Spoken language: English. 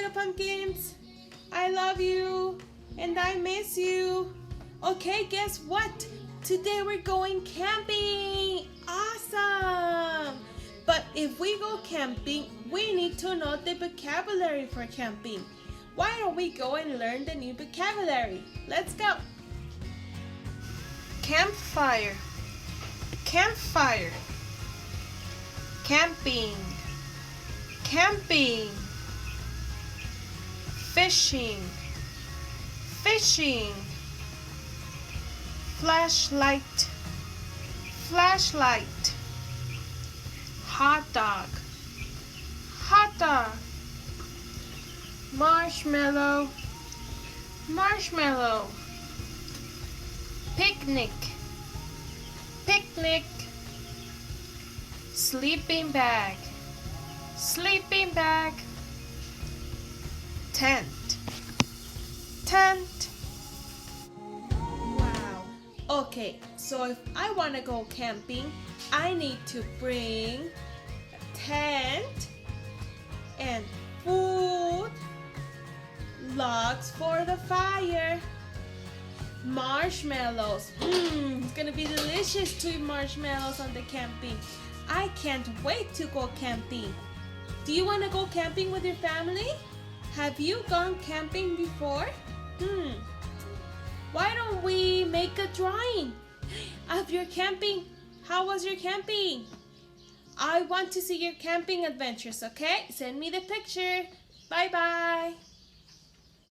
you, pumpkins. I love you and I miss you. Okay, guess what? Today we're going camping. Awesome! But if we go camping, we need to know the vocabulary for camping. Why don't we go and learn the new vocabulary? Let's go. Campfire, campfire. Camping, camping. Fishing, fishing. Flashlight, flashlight. Hot dog, hot dog. Marshmallow, marshmallow. Picnic, picnic. Sleeping bag, sleeping bag. Tent, tent. Wow. Okay, so if I want to go camping, I need to bring a tent and food, logs for the fire, marshmallows. It's gonna be delicious to eat marshmallows on the camping. I can't wait to go camping. Do you want to go camping with your family? Have you gone camping before? Why don't we make a drawing of your camping? How was your camping? I want to see your camping adventures, okay? Send me the picture. Bye-bye.